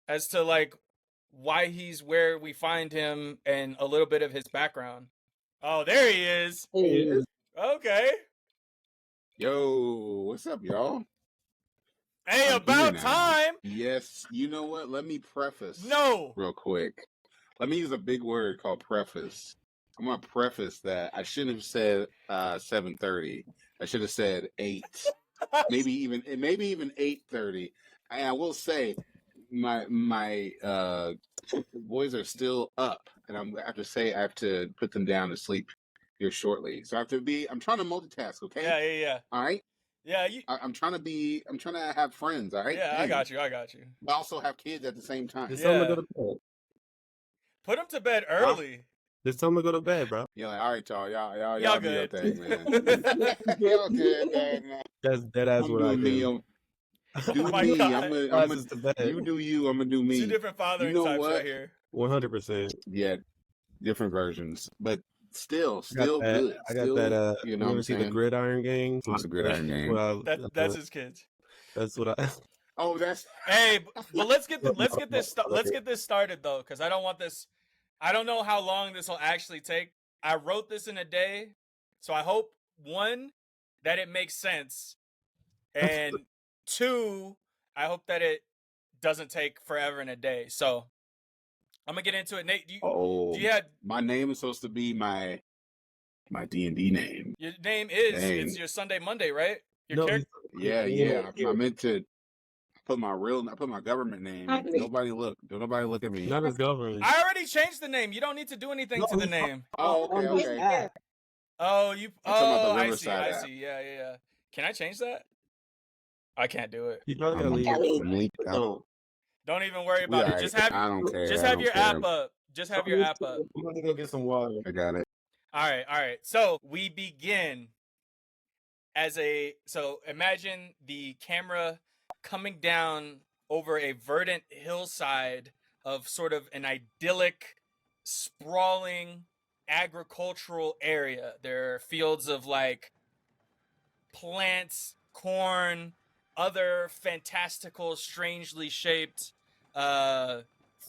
as to like why he's where we find him and a little bit of his background. Oh, there he is. Hey, Okay. Yo, what's up, y'all? Hey, I'm here about now. time. Yes, you know what? Let me preface No. real quick. Let me use a big word called preface. I'm gonna preface that I shouldn't have said 7:30. I should have said 8. maybe even 8:30. I will say my boys are still up, and I have to put them down to sleep here shortly. So I'm trying to multitask, okay? Yeah. All right. Yeah, I'm trying to have friends, all right? Yeah, I got you. But also have kids at the same time. just tell him to Yeah. go to bed. Put him to bed early. Just tell him to go to bed, bro. You're like, all right, y'all Y'all do your good. thing, man. Y'all good, man. That's what I doing me. do. Do my me. God. I'm Rises to bed. you do you. I'm gonna do me. Two different fathering You know types what? right here. 100%. Yeah, different versions, but still good. I got that. You know You what ever I'm see the saying? Gridiron Gang? What's the Gridiron Gang? Well, That's his kids. that's what I. Oh, that's Hey, but let's get this started though, because I don't want this. I don't know how long this will actually take. I wrote this in a day, so I hope one that it makes sense, and two, I hope that it doesn't take forever in a day. So I'm gonna get into it. Nate, do you have my name is supposed to be my DnD name. your name is Dang. it's your Sunday Monday, right? Your No, character. Yeah. I meant to put my government name. Nobody look at me. not as government. I already changed the name. You don't need to do anything to the name. Oh, okay. Oh, you. I'm talking about the I see. Riverside I app. see. Yeah. Can I change that? I can't do it. You probably gotta leave. Don't even worry about it. Just have. I don't care. Just have your app up. Just have your app up. I'm gonna go get some water. I got it. All right. So we begin so imagine the camera coming down over a verdant hillside of sort of an idyllic, sprawling agricultural area. There are fields of like plants, corn, other fantastical, strangely shaped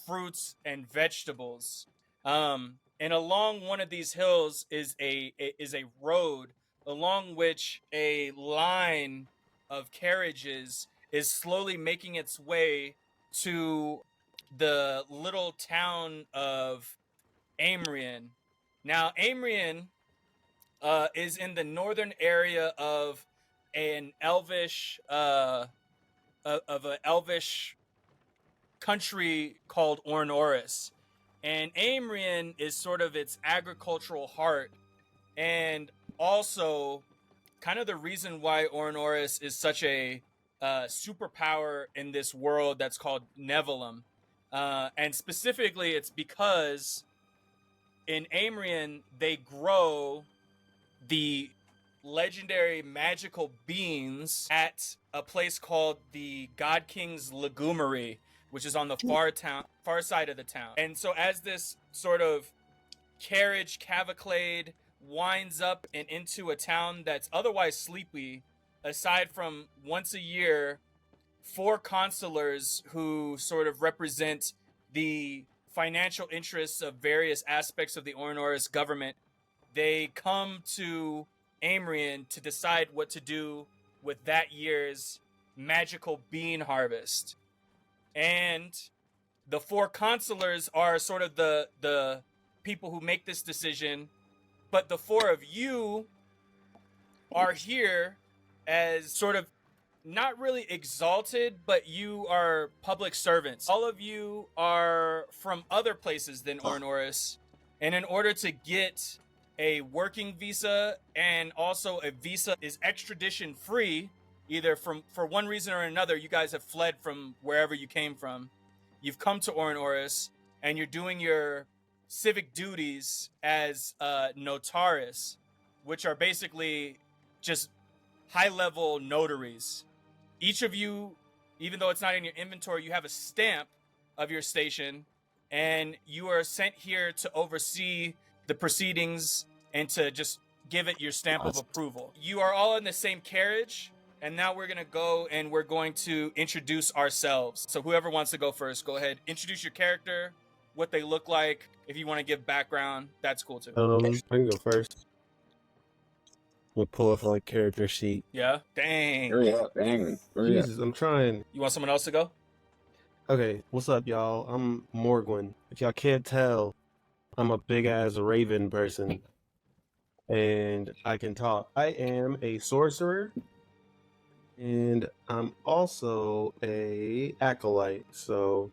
fruits and vegetables. And along one of these hills is a road along which a line of carriages is slowly making its way to the little town of Amrian. Now, Amrian is in the northern area of an elvish country called Ornoris. And Amrian is sort of its agricultural heart, and also kind of the reason why Ornoris is such a superpower in this world that's called Nevelum. And specifically, it's because in Amrian, they grow the legendary magical beans at a place called the God King's Legumery, which is on the far side of the town. And so as this sort of carriage cavalcade winds up and into a town that's otherwise sleepy, aside from once a year, 4 consulars who sort of represent the financial interests of various aspects of the Ornoris government, they come to Amrian to decide what to do with that year's magical bean harvest. And the 4 consulars are sort of the people who make this decision, but the 4 of you are here as sort of not really exalted, but you are public servants. All of you are from other places than Ornoris, and in order to get a working visa and also a visa is extradition free, either for one reason or another, you guys have fled from wherever you came from. You've come to Ornoris, and you're doing your civic duties as notaris, which are basically just high-level notaries. Each of you, even though it's not in your inventory, you have a stamp of your station, and you are sent here to oversee the proceedings and to just give it your stamp of approval. You are all in the same carriage, And now we're going to go and we're going to introduce ourselves. So whoever wants to go first, go ahead. Introduce your character, what they look like. If you want to give background, that's cool too. I can go first. We'll pull up like character sheet. Yeah? Dang. Hurry up, dang. Hurry up. Jesus, I'm trying. You want someone else to go? Okay, what's up, y'all? I'm Morgwin. If y'all can't tell, I'm a big ass raven person, and I can talk. I am a sorcerer, and I'm also a acolyte. So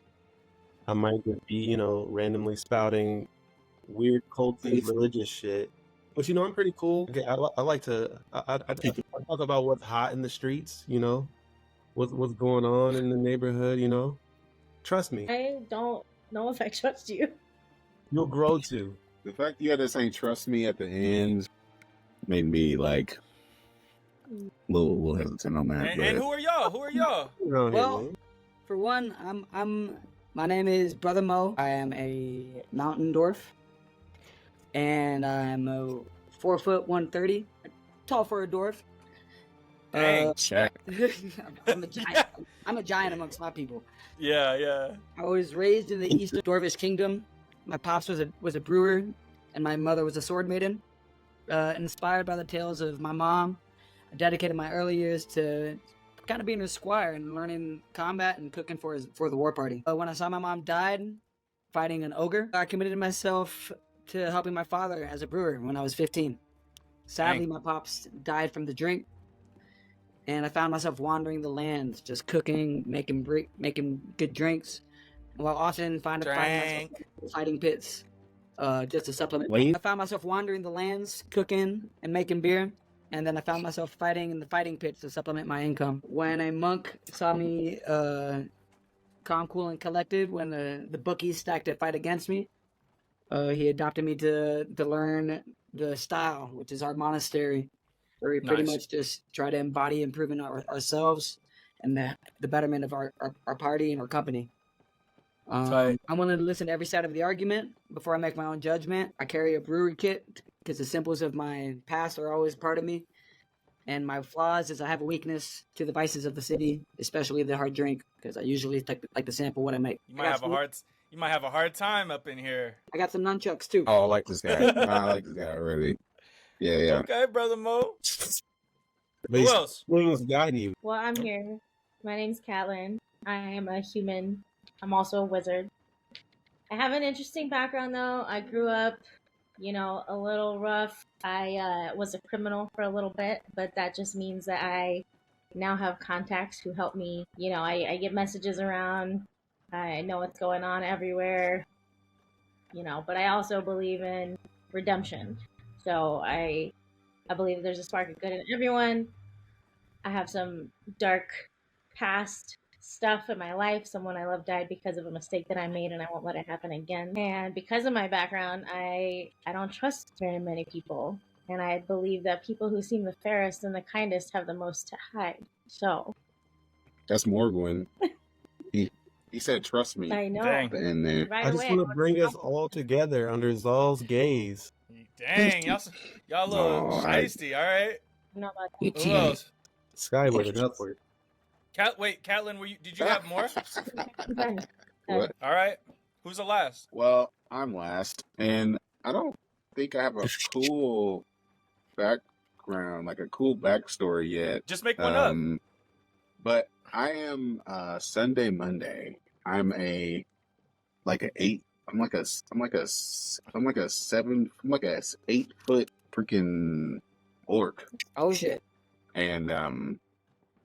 I might just be, randomly spouting weird culty religious shit. But I'm pretty cool. Okay, I like to I talk about what's hot in the streets. What's going on in the neighborhood. Trust me. I don't know if I trust you. You'll grow to. The fact you had to say "trust me" at the end made me like a little hesitant on that. And who are y'all? Who are y'all? Well, for one, my name is Brother Mo. I am a mountain dwarf, and I'm a 4 foot 130, tall for a dwarf. Dang. Check. I'm a giant. I'm a giant amongst my people. Yeah. I was raised in the Eastern Dwarvish Kingdom. My pops was a brewer, and my mother was a sword maiden. Inspired by the tales of my mom, I dedicated my early years to kind of being a squire and learning combat and cooking for the war party. When I saw my mom died fighting an ogre, I committed myself to helping my father as a brewer when I was 15. Sadly, my pops died from the drink, and I found myself wandering the land, just cooking, making good drinks, while often finding myself fighting pits, just to supplement. I found myself wandering the lands, cooking and making beer, and then I found myself fighting in the fighting pits to supplement my income. When a monk saw me calm, cool, and collected when the bookies stacked to fight against me, he adopted me to learn the style, which is our monastery, where we pretty much just try to embody improving ourselves and the betterment of our party and our company. I'm willing to listen to every side of the argument before I make my own judgment. I carry a brewery kit because the symbols of my past are always part of me. And my flaws is I have a weakness to the vices of the city, especially the hard drink, because I usually like to sample what I make. You might have a hard time up in here. I got some nunchucks too. Oh, I like this guy. I like this guy already. Yeah. Okay, Brother Mo. Who else? Who's guiding you? Well, I'm here. My name's Catelyn. I am a human. I'm also a wizard. I have an interesting background, though. I grew up, a little rough. I was a criminal for a little bit, but that just means that I now have contacts who help me. I get messages around. I know what's going on everywhere. But I also believe in redemption. So I believe there's a spark of good in everyone. I have some dark past stuff in my life. Someone I love died because of a mistake that I made, and I won't let it happen again. And because of my background, I don't trust very many people. And I believe that people who seem the fairest and the kindest have the most to hide. So That's Morgwin. He said, "Trust me." I know. Dang. In there. Right I just away, want to bring us all together under Zal's gaze. Dang, y'all little No, shiesty, all right? I know about that. Who else? Skyward and upward. Catelyn, did you have more? What? All right. Who's the last? Well, I'm last, and I don't think I have a cool background, like a cool backstory yet. Just make one up. But I am Sunday Monday. I'm a 8 I'm like a 8 foot freaking orc. Oh shit. And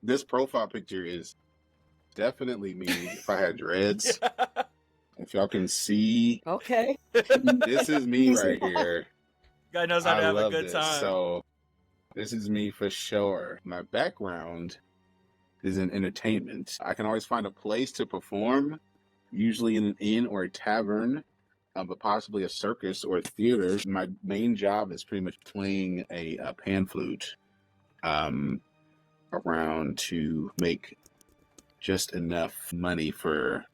this profile picture is definitely me if I had dreads. If y'all can see, Okay. this is me right here. Guy knows how to I have a love good this. time. So this is me for sure. My background is in entertainment. I can always find a place to perform, usually in an inn or a tavern, but possibly a circus or a theater. My main job is pretty much playing a pan flute around to make just enough money for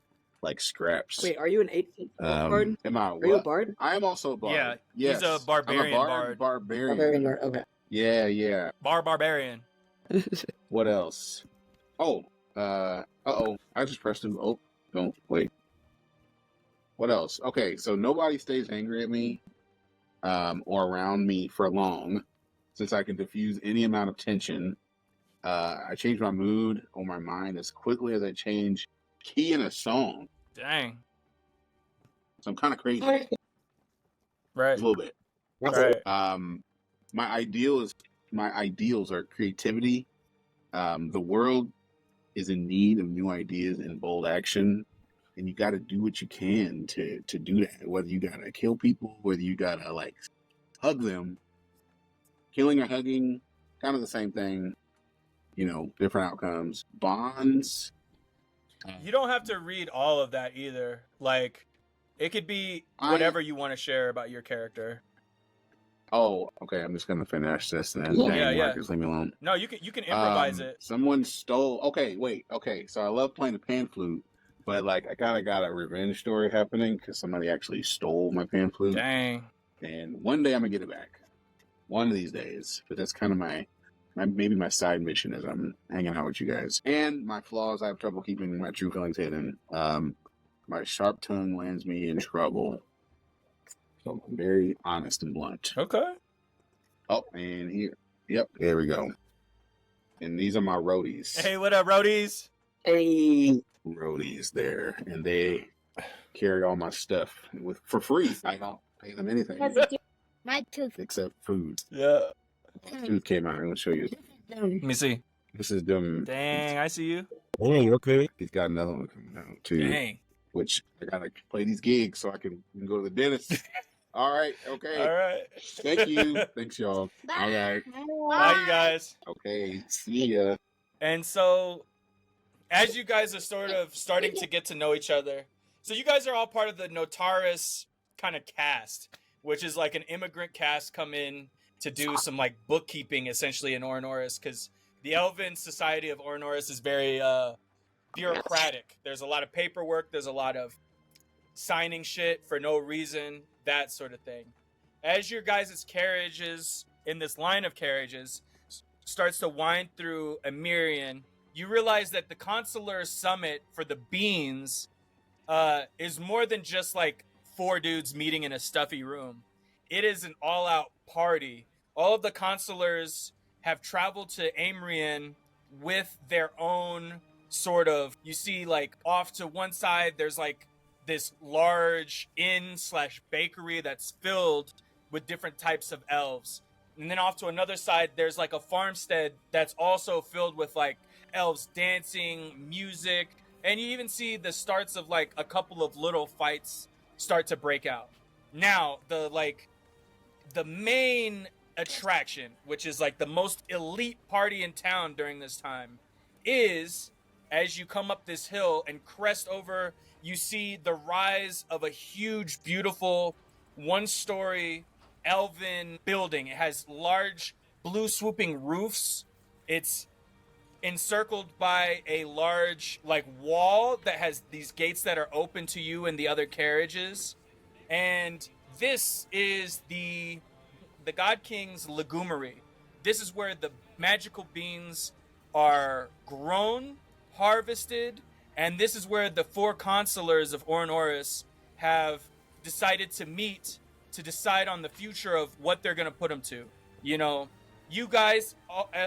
like scraps. Wait, are you an 8-foot bard? Am I? Are you a What? bard? I am also a bard. Yeah, yes. he's a barbarian I'm a bard. barbarian. Barbarian bard. Okay. Yeah. Barbarian. What else? Oh, uh-oh. I just pressed him. Oh, don't wait. What else? Okay, so nobody stays angry at me, or around me for long, since I can diffuse any amount of tension. I change my mood or my mind as quickly as I change key in a song. Dang. So I'm kind of crazy, Right. a little bit. Right. My ideals are creativity. The world is in need of new ideas and bold action, and you got to do what you can to do that. Whether you gotta kill people, whether you gotta like hug them, killing or hugging, kind of the same thing. You know, different outcomes. Bonds. You don't have to read all of that either. Like, it could be whatever you want to share about your character. Oh, okay. I'm just gonna finish this then. Yeah, Dang, yeah. Marcus, leave me alone. No, you can improvise it. Someone stole. Okay, wait. Okay, so I love playing the pan flute, but like I kind of got a revenge story happening because somebody actually stole my pan flute. Dang. And one day I'm gonna get it back. One of these days. But that's kind of my maybe my side mission as I'm hanging out with you guys. And my flaws, I have trouble keeping my true feelings hidden. My sharp tongue lands me in trouble. So I'm very honest and blunt. Okay. Oh, and here. Yep, there we go. And these are my roadies. Hey, what up, roadies? Hey, roadies there. And they carry all my stuff for free. I don't pay them anything. My tooth. Except food. Yeah. Tooth came out. I'm going to show you. Let me see. This is them. Dang, I see you. Dang, okay. He's got another one coming out too. Dang. Which I gotta play these gigs so I can go to the dentist. All right, okay. All right. Thank you. Thanks, y'all. Bye. All right. Bye, you guys. Okay. See ya. And so, as you guys are sort of starting to get to know each other, so you guys are all part of the Notaris kind of cast, which is like an immigrant cast come in to do some like bookkeeping essentially in Ornoris, because the Elven Society of Ornoris is very bureaucratic. There's a lot of paperwork. There's a lot of signing shit for no reason, that sort of thing. As your guys' carriages in this line of carriages starts to wind through Amirian, you realize that the consular summit for the Beans is more than just like four dudes meeting in a stuffy room. It is an all-out party. All of the consulars have traveled to Amirian with their own sort of, you see like off to one side there's like this large inn/bakery that's filled with different types of elves, and then off to another side there's like a farmstead that's also filled with like elves dancing, music, and you even see the starts of like a couple of little fights start to break out. Now the main attraction, which is like the most elite party in town during this time, is as you come up this hill and crest over, you see the rise of a huge, beautiful, one-story elven building. It has large, blue swooping roofs. It's encircled by a large, like, wall that has these gates that are open to you and the other carriages. And this is the God King's legumery. This is where the magical beans are grown, harvested, and this is where the four consulars of Ornoris have decided to meet to decide on the future of what they're going to put them to. You know, you guys,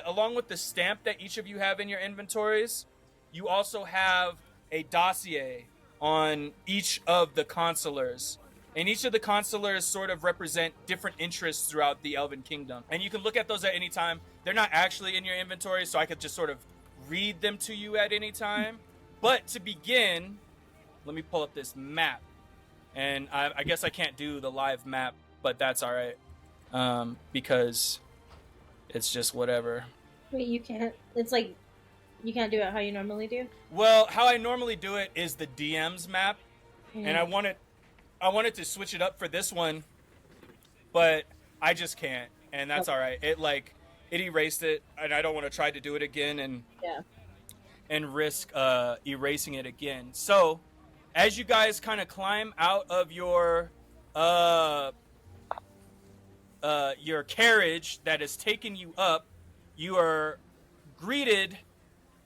along with the stamp that each of you have in your inventories, you also have a dossier on each of the consulars. And each of the consulars sort of represent different interests throughout the Elven Kingdom. And you can look at those at any time. They're not actually in your inventory, so I could just sort of read them to you at any time. But to begin, let me pull up this map. And I guess I can't do the live map, but that's all right. Because it's just whatever. Wait, you can't. It's like you can't do it how you normally do. Well, how I normally do it is the DM's map. And I wanted to switch it up for this one, but I just can't, and that's all right. It erased it, and I don't want to try to do it again and risk erasing it again. So, as you guys kind of climb out of your carriage that has taken you up, you are greeted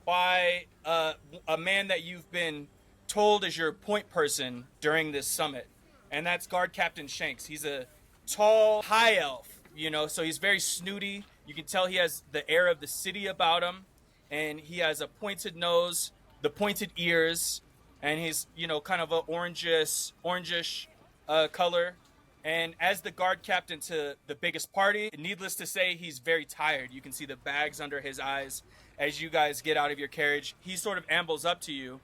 by a man that you've been told is your point person during this summit, and that's Guard Captain Shanks. He's a tall, high elf, so he's very snooty. You can tell he has the air of the city about him, and he has a pointed nose, the pointed ears, and he's, kind of a orangish color. And as the guard captain to the biggest party, needless to say, he's very tired. You can see the bags under his eyes as you guys get out of your carriage. He sort of ambles up to you.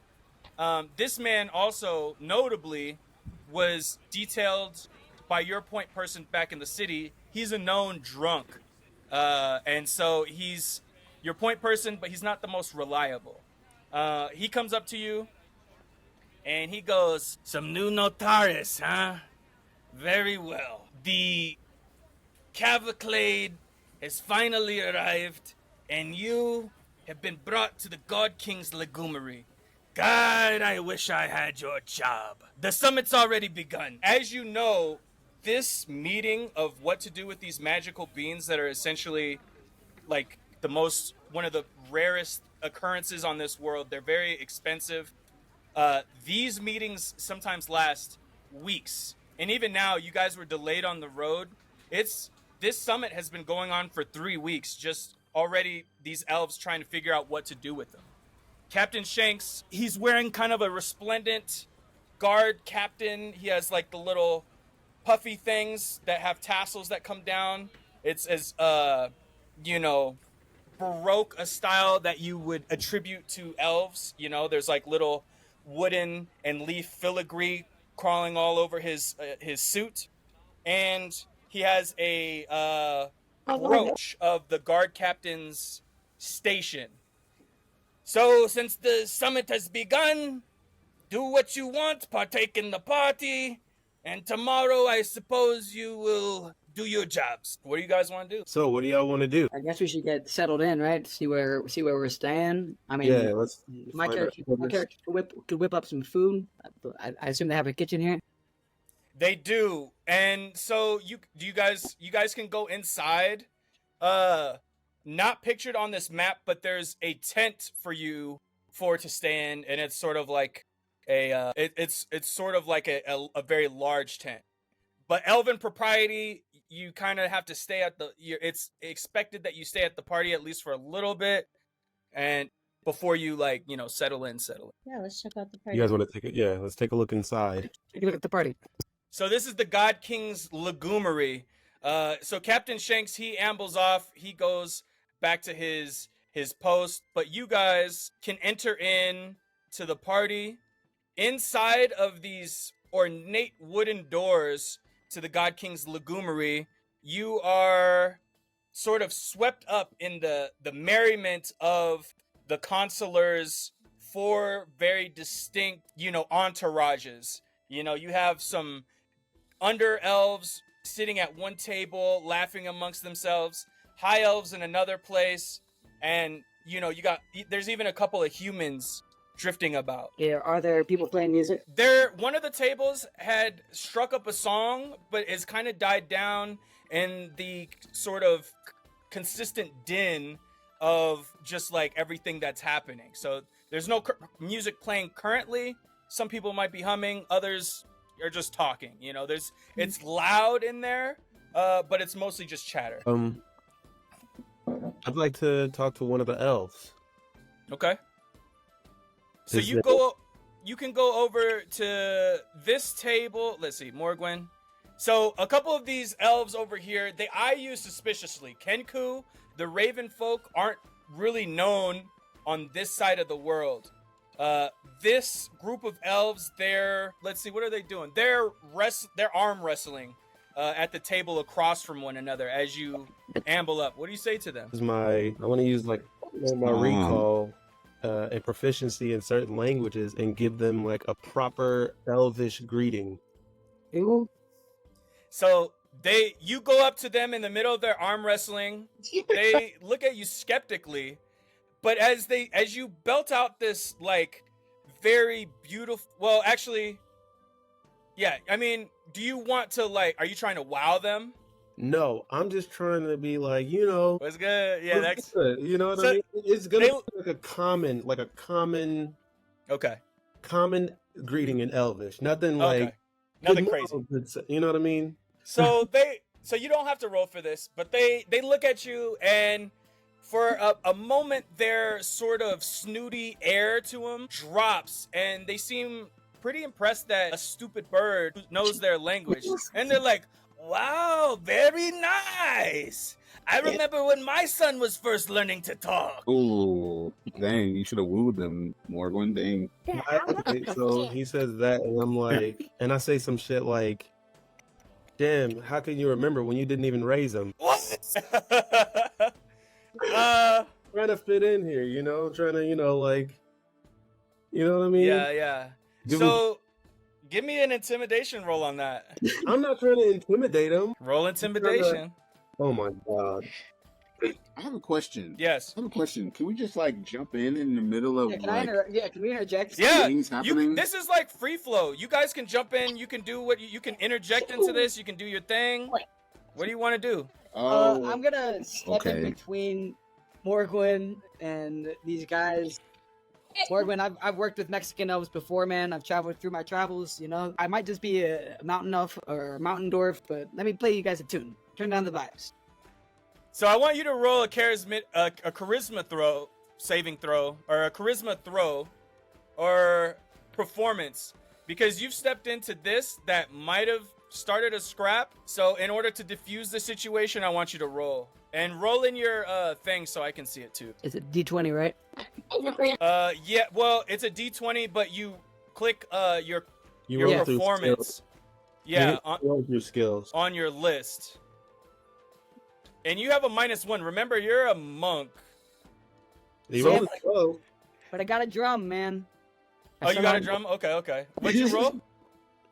This man also, notably, was detailed by your point person back in the city. He's a known drunk. And so he's your point person, but he's not the most reliable. He comes up to you, and he goes, "Some new notaris, huh? Very well. The cavalcade has finally arrived, and you have been brought to the God King's legumery. God, I wish I had your job. The summit's already begun. As you know, this meeting of what to do with these magical beans that are essentially like one of the rarest occurrences on this world. They're very expensive. These meetings sometimes last weeks. And even now, you guys were delayed on the road. This summit has been going on for 3 weeks, just already these elves trying to figure out what to do with them. Captain Shanks, he's wearing kind of a resplendent guard captain. He has like the little puffy things that have tassels that come down. It's as, Baroque a style that you would attribute to elves. There's like little wooden and leaf filigree crawling all over his suit, and he has a brooch of the guard captain's station. So, since the summit has begun, do what you want, partake in the party, and tomorrow I suppose you will do your jobs. What do you guys want to do? So, what do y'all want to do? I guess we should get settled in, right? See where we're staying. I mean, Yeah, let's. my character could whip up some food. I assume they have a kitchen here. They do, and so you guys can go inside. Not pictured on this map, but there's a tent for you to stay in, and it's sort of like it's sort of like a very large tent. But elven propriety, you kind of have to stay at it's expected that you stay at the party at least for a little bit, and before you settle in. Yeah, let's check out the party. You guys want to take it? Yeah, let's take a look inside. Take a look at the party. So this is the God King's legumery. So Captain Shanks, he ambles off. He goes back to his post, but you guys can enter in to the party. Inside of these ornate wooden doors to the God King's legumery, you are sort of swept up in the merriment of the consulars' 4 very distinct, entourages. You have some under elves sitting at one table, laughing amongst themselves, high elves in another place, and there's even a couple of humans drifting about. Yeah, are there people playing music? One of the tables had struck up a song, but it's kind of died down in the sort of consistent din of just like everything that's happening. So there's no music playing currently. Some people might be humming, others are just talking. It's loud in there, but it's mostly just chatter. I'd like to talk to one of the elves. Okay. So you can go over to this table. Let's see, Morgwin. So a couple of these elves over here, they eye you suspiciously. Kenku, the Raven folk, aren't really known on this side of the world. This group of elves, let's see, what are they doing? They're arm wrestling at the table across from one another as you amble up. What do you say to them? I want to use my recall and proficiency in certain languages and give them like a proper elvish greeting. So you go up to them in the middle of their arm wrestling. They look at you skeptically, but as you belt out this like very beautiful, well, actually, yeah, I mean, do you want to are you trying to wow them? No, I'm just trying to be like, you know, What's good? Yeah, what's that's good? You know what so I mean? It's gonna they be like a common okay. greeting in Elvish. Nothing Okay. like Nothing good crazy. morning, you know what I mean? So you don't have to roll for this, but they look at you, and for a moment their sort of snooty air to them drops, and they seem pretty impressed that a stupid bird knows their language, and they're like, wow, very nice. I remember when my son was first learning to talk. Ooh, dang! You should have wooed them, Morgan. Dang. Okay, so he says that, and I'm like, and I say some shit like, damn, how can you remember when you didn't even raise them? What? Trying to fit in here, you know, trying to, you know, like, you know what I mean? yeah. Give So give me an intimidation roll on that. I'm not trying to intimidate him. Roll intimidation. Oh my god. I have a question. Yes. I have a question. Can we just like jump in the middle of Can like can we interject? Yeah. things happening? This is like free flow. You guys can jump in. You can do what you can interject into this. You can do your thing. What do you want to do? Oh, I'm gonna step in okay. between Morgwin and these guys. Morgwin, I've worked with Mexican elves before, man. I've traveled through my travels, you know. I might just be a mountain elf or a mountain dwarf, but let me play you guys a tune. Turn down the vibes. So I want you to roll a charisma throw, saving throw, or a charisma throw, or performance, because you've stepped into this that might have started a scrap. So in order to diffuse the situation, I want you to roll. And roll in your thing so I can see it too. Is it D20, right? Yeah, well, it's a D20, but you click your You your roll through performance. skills. Yeah, You roll through skills. on your list. And you have a -1. Remember, you're a monk. You So- roll the 12. But I got a drum, man. Oh, you got a drum? Okay. What'd you roll? I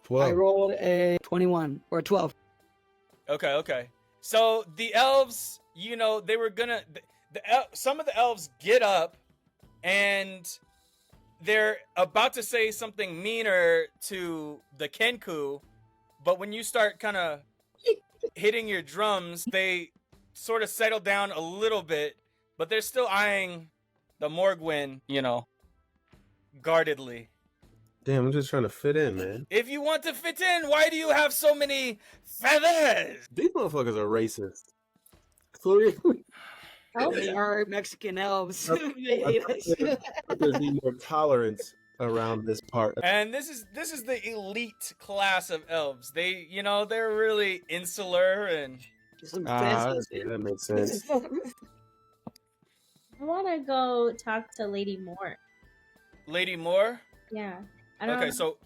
12. rolled a 21 or a 12. Okay. So the elves, you know, they were gonna. Some of the elves get up, and they're about to say something meaner to the Kenku, but when you start kind of hitting your drums, they sort of settle down a little bit, but they're still eyeing the Morgwin, you know, guardedly. Damn, I'm just trying to fit in, man. If you want to fit in, why do you have so many feathers? These motherfuckers are racist. Clearly, They are Mexican elves. there'd be more tolerance around this part. And this is the elite class of elves. They, you know, they're really insular and Some Ah, fancy okay, that makes sense. I want to go talk to Lady Moore. Lady Moore. Yeah. I don't Okay, so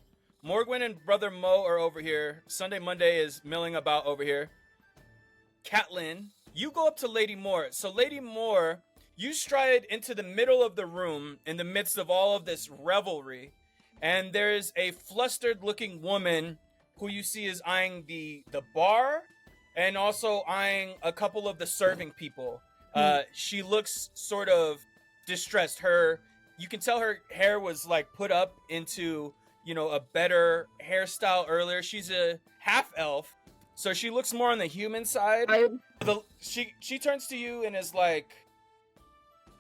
Morgwin and Brother Mo are over here. Sunday Monday is milling about over here. Catelyn, you go up to Lady Moore. So Lady Moore, you stride into the middle of the room in the midst of all of this revelry, and there's a flustered looking woman who you see is eyeing the bar and also eyeing a couple of the serving people. She looks sort of distressed. You can tell her hair was like put up into, you know, a better hairstyle earlier. She's a half elf, so she looks more on the human side. She turns to you and is like,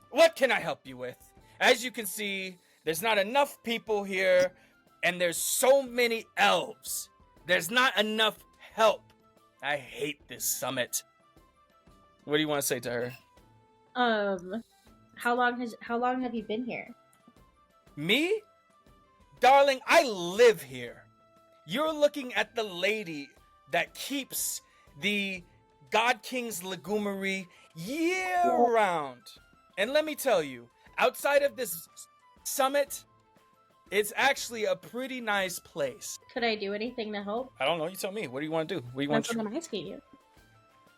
"What can I help you with? As you can see, there's not enough people here, and there's so many elves. There's not enough help. I hate this summit." What do you want to say to her? How long have you been here? Me? Darling, I live here. You're looking at the lady that keeps the God King's legumery year round. And let me tell you, outside of this summit, it's actually a pretty nice place. Could I do anything to help? I don't know, you tell me. What do you want to do? What do you want That's to what I'm asking you.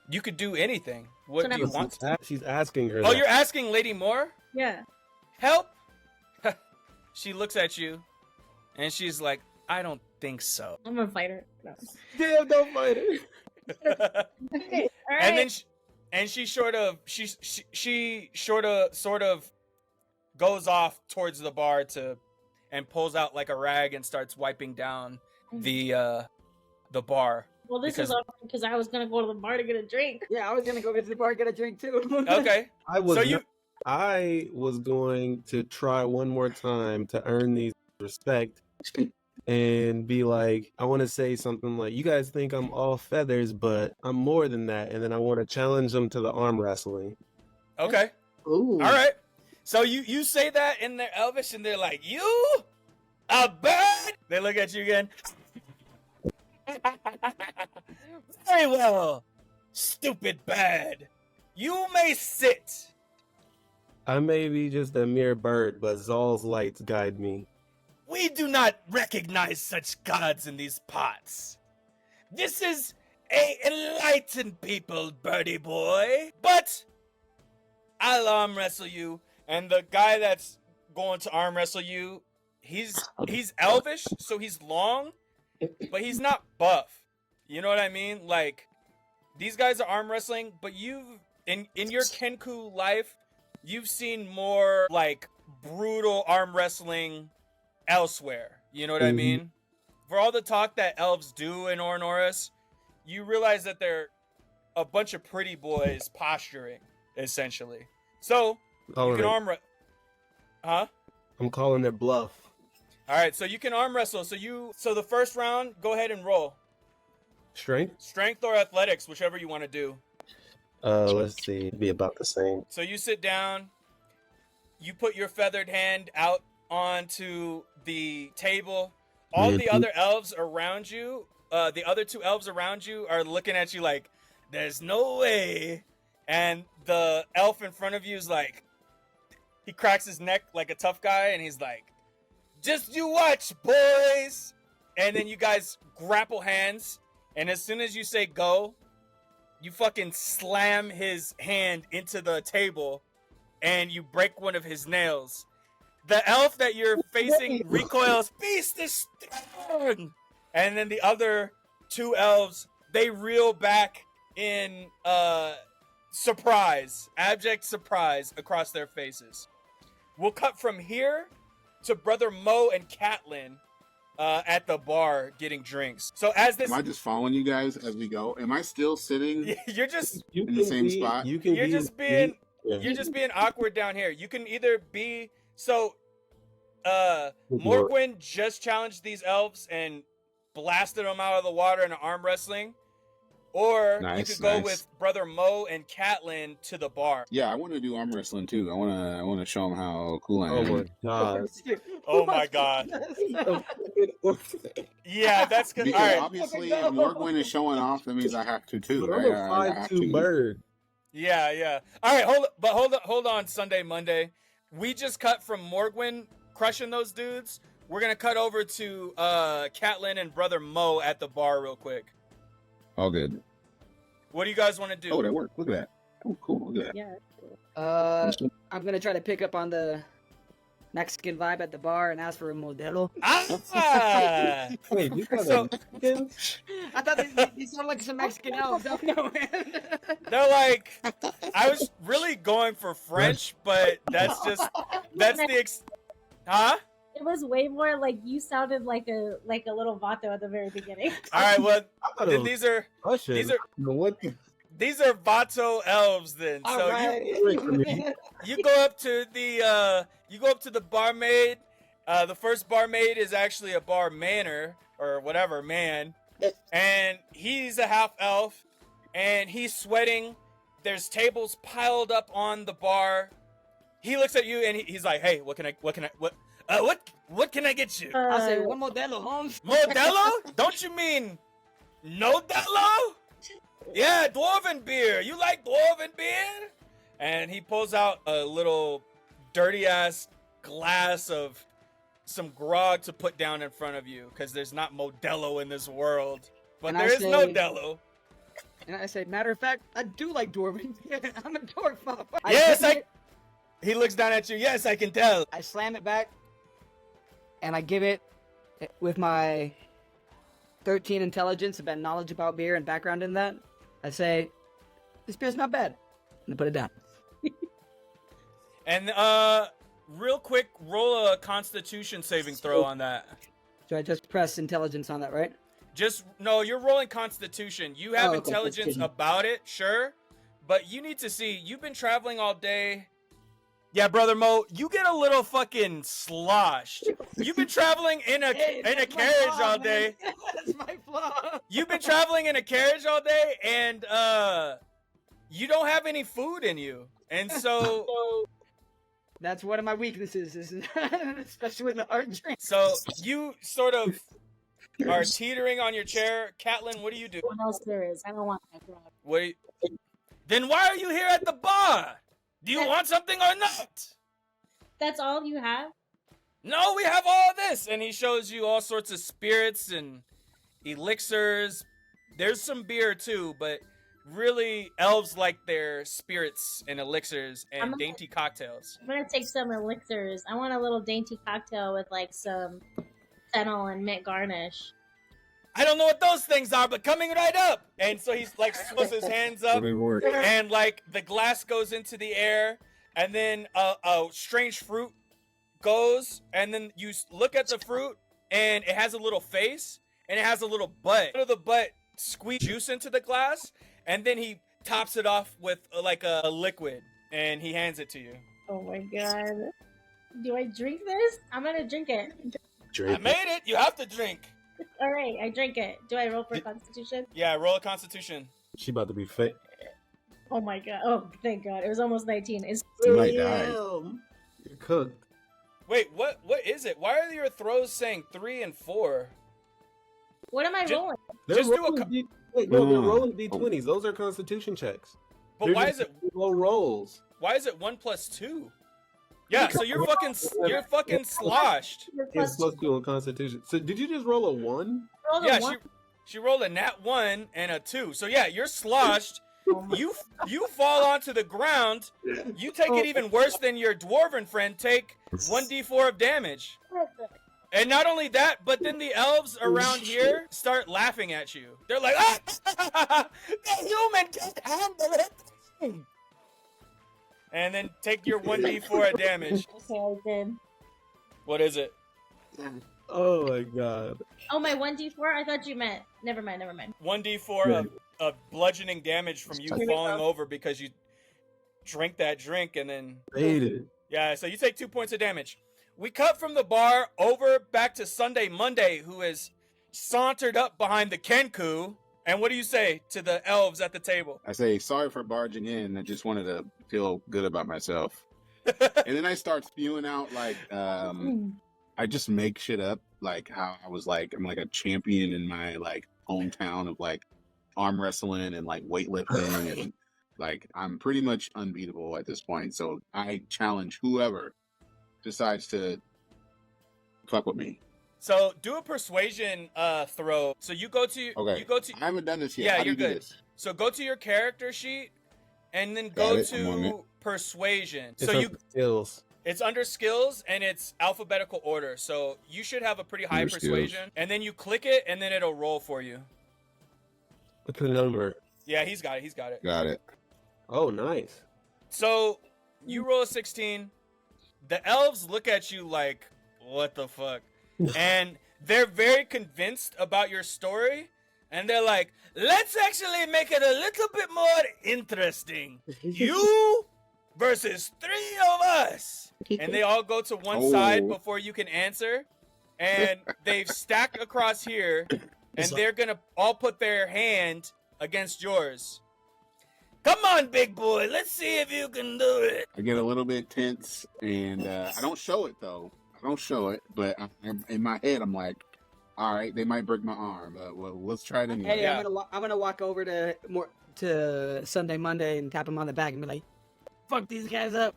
You could do anything. What do you want? She's asking her. Oh, that. you're asking Lady Moore? Yeah. Help? She looks at you and she's like, I don't think so. I'm a fighter. No. Damn, don't fight her. Okay. All right. And then she sort of sort of goes off towards the bar and pulls out like a rag and starts wiping down the bar. Well, this Because- is because I was gonna go to the bar to get a drink. Yeah, I was gonna go get to the bar and get a drink too. Okay. I was So you- not- I was going to try one more time to earn these respect and be like, I want to say something like, you guys think I'm all feathers, but I'm more than that. And then I want to challenge them to the arm wrestling. Okay. Ooh. All right. So you say that in their Elvish, and they're like, "You a bird?" They look at you again. Very well, stupid bird. You may sit. I may be just a mere bird, but Zal's lights guide me. We do not recognize such gods in these parts. This is a enlightened people, birdie boy. But I'll arm wrestle you, and the guy that's going to arm wrestle you, he's elvish, so he's long, but he's not buff. You know what I mean? Like, these guys are arm wrestling, but you've in your Kenku life, you've seen more like brutal arm wrestling elsewhere. You know what I mean? For all the talk that elves do in Ornoris, you realize that they're a bunch of pretty boys posturing, essentially. So you can arm huh? I'm calling it bluff. All right, so you can arm wrestle. So the first round, go ahead and roll. Strength or athletics, whichever you want to do. Let's see, it'd be about the same. So you sit down, you put your feathered hand out onto the table. All the other elves around you, the other two elves around you are looking at you like, there's no way. And the elf in front of you is like, he cracks his neck like a tough guy, and he's like, just you watch, boys. And then you guys grapple hands, and as soon as you say go, you fucking slam his hand into the table, and you break one of his nails. The elf that you're facing recoils, beast is strong! And then the other two elves, they reel back in surprise, abject surprise across their faces. We'll cut from here to Brother Mo and Catelyn at the bar getting drinks. So as this, Am I just following you guys as we go? Am I still sitting you're just in the same spot? You can you're be, just being yeah. you're just being awkward down here. You can either be so Lord. Morgwin just challenged these elves and blasted them out of the water in arm wrestling, or you Nice, could go nice. with Brother Mo and Catelyn to the bar. Yeah, I want to do arm wrestling too. I want to show them how cool I Oh am. my god. Oh my god. Yeah, that's good. All Because right. obviously, if Morgwin is showing off, that means I have to too, I'm right? a I have 5'2" to. bird. Yeah. All right, hold on Sunday, Monday. We just cut from Morgwin crushing those dudes. We're gonna cut over to Catelyn and Brother Mo at the bar real quick. All good. What do you guys want to do? Oh, that worked. Look at that. Oh, cool. Look at that. Yeah. I'm gonna try to pick up on the Mexican vibe at the bar and ask for a modelo. Ah! Wait, you got So- I thought they sound like some Mexican elves. I don't know, man. They're like, I was really going for French, but that's the huh? It was way more like you sounded like a little vato at the very beginning. All right, well, I then don't these are Russian. these are- what? these are Vato elves. Then, All so right. you go up to the barmaid. The first barmaid is actually a barmaner or whatever man, and he's a half elf, and he's sweating. There's tables piled up on the bar. He looks at you and he's like, "Hey, what can I get you? I say one modelo, Holmes. Modelo? Don't you mean Nodello? Yeah, dwarven beer. You like dwarven beer?" And he pulls out a little dirty ass glass of some grog to put down in front of you because there's not Modelo in this world, but And there I is say- Nodello. And I say, matter of fact, I do like dwarven. I'm a dwarf, motherfucker. Yes, I He looks down at you. Yes, I can tell. I slam it back, and I give it with my 13 intelligence about knowledge about beer and background in that. I say, this beer's not bad. And I put it down. And real quick, roll a Constitution saving throw on that. So I just press intelligence on that, right? Just no, you're rolling Constitution. You have Oh, okay, intelligence Constitution. about it, sure, but you need to see. You've been traveling all day. Yeah, brother Mo, you get a little fucking sloshed. You've been traveling in a That's my carriage flaw, all man. day. That's my flaw. You've been traveling in a carriage all day, and you don't have any food in you, and so That's one of my weaknesses, especially with the art drink. so you sort of are teetering on your chair. Catlin, what do you do? What else there is? I don't want that crap. Wait. Then why are you here at the bar? Do you want something or not? That's all you have? No, we have all this. And he shows you all sorts of spirits and elixirs. There's some beer too, but really elves like their spirits and elixirs and I'm gonna- dainty cocktails. I'm gonna take some elixirs. I want a little dainty cocktail with like some fennel and mint garnish. I don't know what those things are, but coming right up. And so he's like puts his hands up, work. and like the glass goes into the air, and then a strange fruit goes, and then you look at the fruit, and it has a little face, and it has a little butt. Out of the butt, squeeze juice into the glass, and then he tops it off with like a liquid, and he hands it to you. Oh my god. Do I drink this? I'm gonna drink it. I made it. You have to drink. Alright, I drink it. Do I roll for Constitution? Yeah, roll a Constitution. She about to be fake. Oh my god. Oh, thank god. It was almost 19. It's You might die. You're cooked. Wait, what is it? Why are your throws saying 3 and 4? What am I Ju- rolling? They're Just do a rolling co- Wait, no, they're Mm. rolling D20s. Those are Constitution checks. But They're why just is it low rolls? 1 plus 2? Yeah, so you're fucking sloshed. Your It's plus supposed to be on Constitution. So did you just roll a 1? roll the Yeah, one. she rolled a nat 1 and a 2. So yeah, you're sloshed. Oh my- You fall onto the ground. You take it even worse than your dwarven friend. Take 1d4 of damage. And not only that, but then the elves around here start laughing at you. They're like, ah, the human can't handle it. And then take your 1d4 of damage. Okay, I did. What is it? Oh my god. Oh, my 1d4? I thought you meant. Never mind. 1d4 of bludgeoning damage from you Here we falling go. over because you drink that drink and then Made it. yeah, so you take 2 points of damage. We cut from the bar over back to Sunday Monday, who is sauntered up behind the Kenku. And what do you say to the elves at the table? I say, sorry for barging in. I just wanted to feel good about myself. And then I start spewing out like I just make shit up, like how I was like I'm like a champion in my like hometown of like arm wrestling and like weightlifting and like I'm pretty much unbeatable at this point. So I challenge whoever decides to fuck with me. So do a persuasion throw. So you go to Okay. you go to I haven't done this yet. Yeah, How do you're you do good. this? so go to your character sheet and then Got go it, I'm on it. to persuasion. It's So on you skills. it's under skills and it's alphabetical order. So you should have a pretty high Under skills. persuasion. And then you click it and then it'll roll for you. What's the number? Yeah, he's got it. Got it. Oh, nice. So you roll a 16. The elves look at you like, what the fuck? And they're very convinced about your story. And they're like, let's actually make it a little bit more interesting. You versus 3 of us. And they all go to one side Oh. before you can answer. And they've stacked across here. And they're going to all put their hand against yours. Come on, big boy. Let's see if you can do it. I get a little bit tense, and I don't show it though. I don't show it, but in my head, I'm like, all right, they might break my arm. Well, let's try it anyway. Hey, Yeah. I'm gonna walk over to Sunday Monday and tap him on the back and be like, "Fuck these guys up."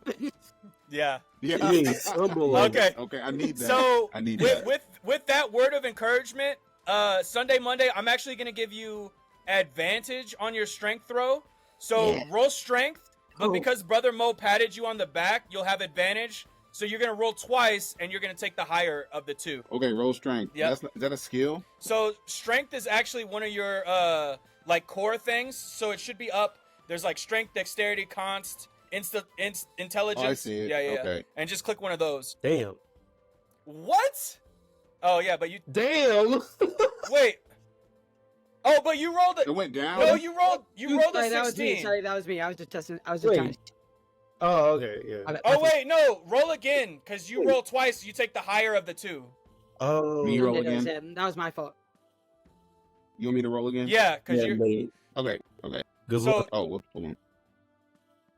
Yeah. Yeah. Okay. Okay, I need that. So I need with, that. with that word of encouragement, Sunday, Monday, I'm actually gonna give you advantage on your strength throw. So Yeah. roll strength, but Cool. because Brother Mo patted you on the back, you'll have advantage. So you're gonna roll twice, and you're gonna take the higher of the two. Okay, roll strength. Yep. Is that a skill? So strength is actually one of your like core things. So it should be up. There's like strength, dexterity, const, intelligence. Oh, I see it. Yeah. Okay. And just click one of those. Damn. What? Oh yeah, but you Damn. wait. Oh, but you rolled It it. went down. No, you rolled Sorry, a that was me. 16. Sorry, that was me. I was just testing. I was just Wait. trying to. Oh, okay, yeah. Oh wait, no, roll again, because you roll twice. You take the higher of the two. Oh, Me roll That was again? him. That was my fault. You want me to roll again? Yeah, because yeah, you mate. Okay. Okay. Good So- luck. Oh, hold on.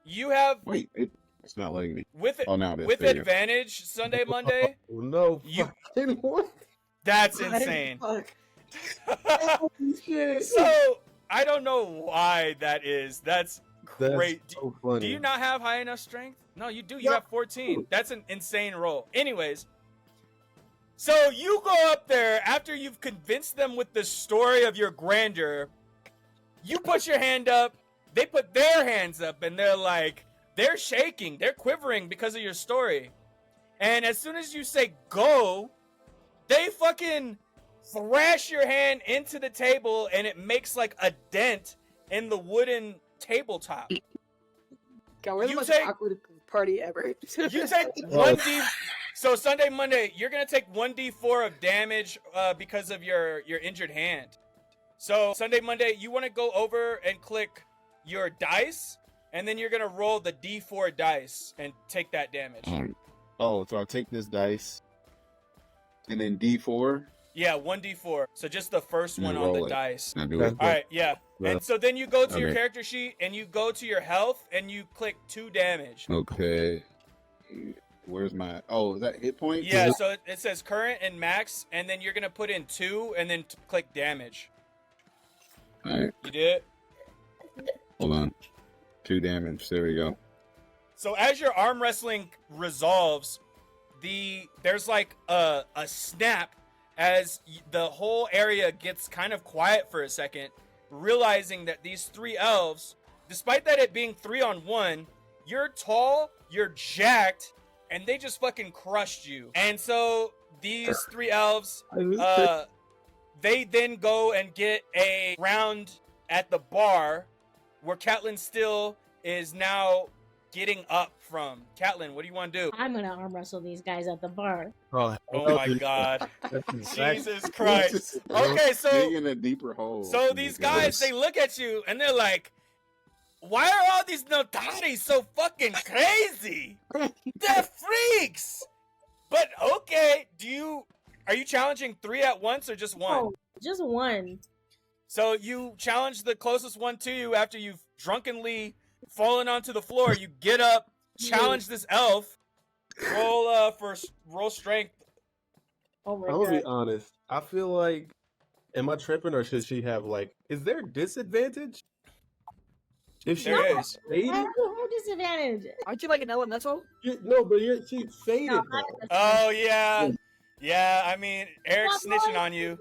you have Wait, it's not letting me. with Oh, now it is. with There you go. advantage Sunday Monday. Oh, no, You- fucking what? That's insane. Fuck. Holy shit. So I don't know why that is. That's great. That's so funny. Do you not have high enough strength? No, you do. You No. have 14. That's an insane roll. Anyways, so you go up there after you've convinced them with the story of your grandeur. You put your hand up. They put their hands up, and they're shaking. They're quivering because of your story. And as soon as you say go, they fucking thrash your hand into the table, and it makes like a dent in the wooden tabletop. God, we're the You most take- awkward party ever. You take 1d. So Sunday, Monday, you're gonna take 1d4 of damage because of your injured hand. So Sunday, Monday, you want to go over and click your dice, and then you're gonna roll the d4 dice and take that damage. Oh, so I'll take this dice. And then D4. Yeah, 1d4. So just the first one And on the roll it. dice. Now do That's it. All right, yeah. Yeah. And so then you go to your Okay. character sheet and you go to your health and you click 2 damage. Okay. Where's my... Oh, is that hit points? Yeah, so it says current and max, and then you're gonna put in 2 and then click damage. Alright, You did? hold on. 2 damage. There we go. So as your arm wrestling resolves, there's like a snap as the whole area gets kind of quiet for a second, realizing that these 3 elves, despite that it being 3-on-1, you're tall, you're jacked, and they just fucking crushed you. And so these 3 elves, they then go and get a round at the bar where Catelyn still is now getting up from. Catelyn, what do you want to do? I'm gonna arm wrestle these guys at the bar. Oh, Oh my god. That's exactly- Jesus Christ. Okay, so Digging a deeper hole. so these guys, they look at you and they're like, why are all these notaris so fucking crazy? They're freaks. But okay, are you challenging 3 at once or just 1? Oh, just one. So you challenge the closest one to you after you've drunkenly fallen onto the floor. You get up, challenge this elf. Roll strength. Oh my I'm gonna be god. honest. I feel like, am I tripping or should she have is there disadvantage? If she There has is. faded? I have no disadvantage. Aren't you like an elemental? No, but she's faded No, though. Oh yeah. Yeah, I mean, Eric's snitching on you.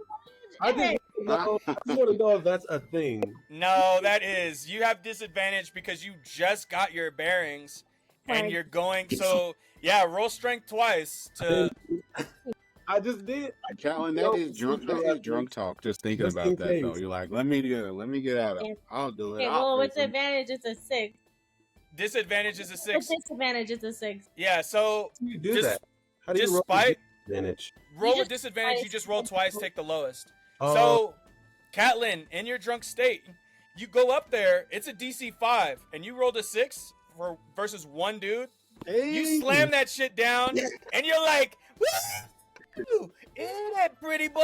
I just want to know if that's a thing. No, that is. You have disadvantage because you just got your bearings and Right. you're going. So, yeah, roll strength twice to. I just did. Catelyn, that is drunk. That is drunk talk. Just thinking Just about in that case. though. You're like, let me get out. Yeah. I'll do it. Okay, I'll well, with fix 'em. advantage, it's a 6. Disadvantage is a With 6. disadvantage, it's a 6. Yeah, so How do you do Just- that? How do you roll despite disadvantage? roll You with just disadvantage, you twice. just roll twice, take the lowest. Oh, So, Catelyn, in your drunk state, you go up there, it's a DC 5, and you rolled a 6 versus one dude. You slam that shit down, and you're like, woo! Isn't that pretty boy?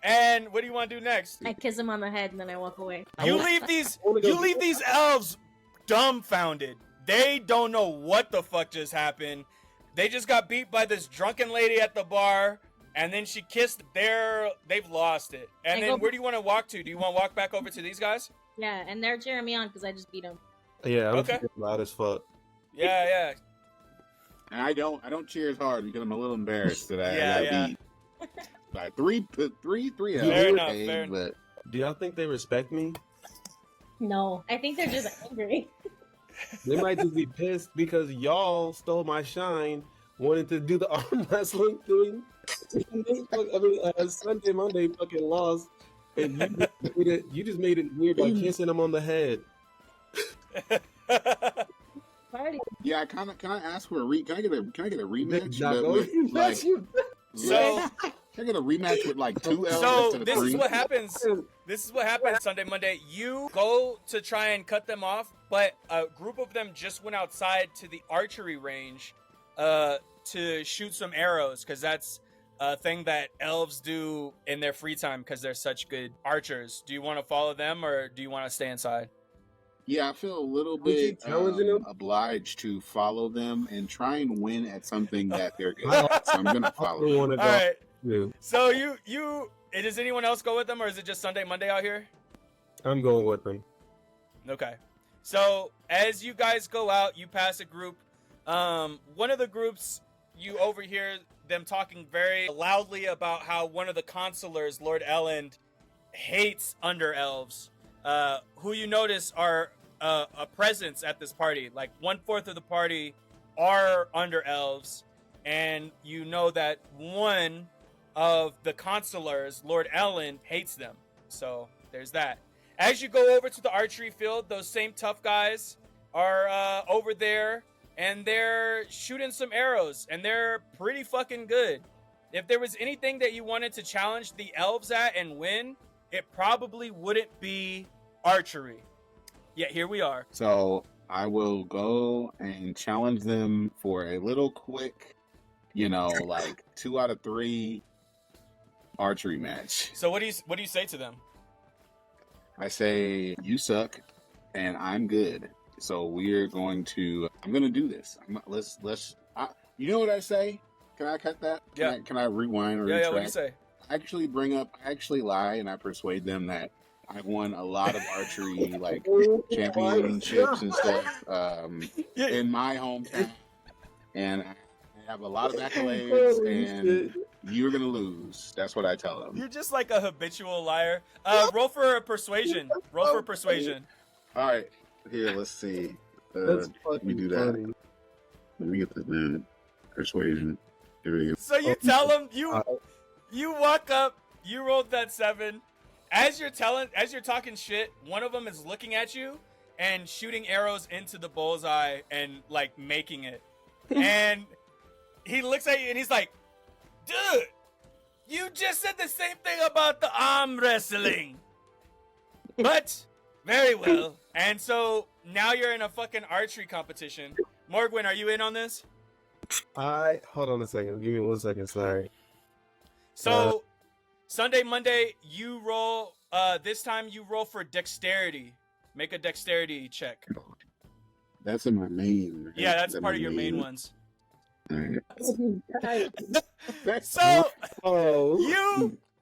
And what do you want to do next? I kiss him on the head and then I walk away. You leave these wanna go- you leave these elves dumbfounded. They don't know what the fuck just happened. They just got beat by this drunken lady at the bar, and then she kissed they've lost it. And I then go- where do you want to walk to? Do you want to walk back over to these guys? Yeah, and they're cheering me on because I just beat him. Yeah, I'm Okay. loud as fuck. Yeah. And I don't cheer as hard because I'm a little embarrassed that I Yeah, got beat. Like three Fair elves, enough, okay, fair but Do y'all think they respect me? No, I think they're just angry. They might just be pissed because y'all stole my shine, wanted to do the arm wrestling thing. Sunday, Monday fucking lost, and you just made it weird by kissing him on the head. Party. yeah, can I ask for a can I get a rematch? Not But going- with, like, So, They're gonna rematch with like 2 elves so instead of this 3. is what happens. This is what happens Sunday, Monday. You go to try and cut them off, but a group of them just went outside to the archery range to shoot some arrows, because that's a thing that elves do in their free time because they're such good archers. Do you want to follow them, or do you want to stay inside? Yeah, I feel a little Would you bit challenging them? obliged to follow them and try and win at something that they're good I at. So I'm gonna I follow don't them. want to All go. right. Dude, So does anyone else go with them, or is it just Sunday, Monday out here? I'm going with them. Okay. So as you guys go out, you pass a group. One of the groups, you overhear them talking very loudly about how one of the consulars, Lord Elland, hates under elves, who you notice are a presence at this party. Like 1/4 of the party are under elves, and you know that one of the consulars, Lord Elland, hates them. So there's that. As you go over to the archery field, those same tough guys are over there, and they're shooting some arrows, and they're pretty fucking good. If there was anything that you wanted to challenge the elves at and win, it probably wouldn't be archery. Yet here we are. So I will go and challenge them for a little quick, like 2 out of 3 archery match. So what do you say to them? I say, you suck, and I'm good. So I'm gonna do this. You know what I say? Can I cut that? Can I rewind or retract? Yeah, what do you say? I actually lie, and I persuade them that I've won a lot of archery, like championships and stuff, in my hometown, and I have a lot of accolades, and you're gonna lose. That's what I tell them. You're just like a habitual liar. Roll for persuasion. Roll for persuasion. All right, here. Let's see. That's Let me do that. funny. Let me get this down. Persuasion. Here we go. So you tell them, you walk up, you rolled that 7. As you're talking shit, one of them is looking at you and shooting arrows into the bullseye and like making it. And he looks at you and he's like, dude, you just said the same thing about the arm wrestling. But very well. And so now you're in a fucking archery competition. Morgwin, are you in on this? Hold on a second. Give me 1 second. Sorry. So Sunday, Monday, you roll. This time you roll for dexterity. Make a dexterity check. That's in my main. Right? Yeah, that's part of your main ones. All right. So Oh.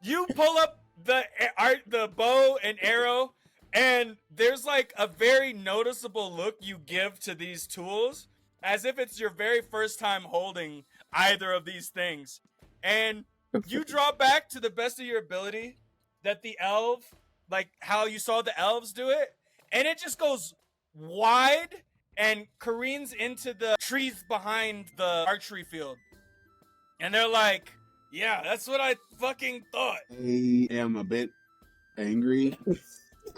you pull up the bow and arrow, and there's like a very noticeable look you give to these tools, as if it's your very first time holding either of these things. And you draw back to the best of your ability that the elf, like how you saw the elves do it, and it just goes wide and careens into the trees behind the archery field. And they're like, yeah, that's what I fucking thought. I am a bit angry.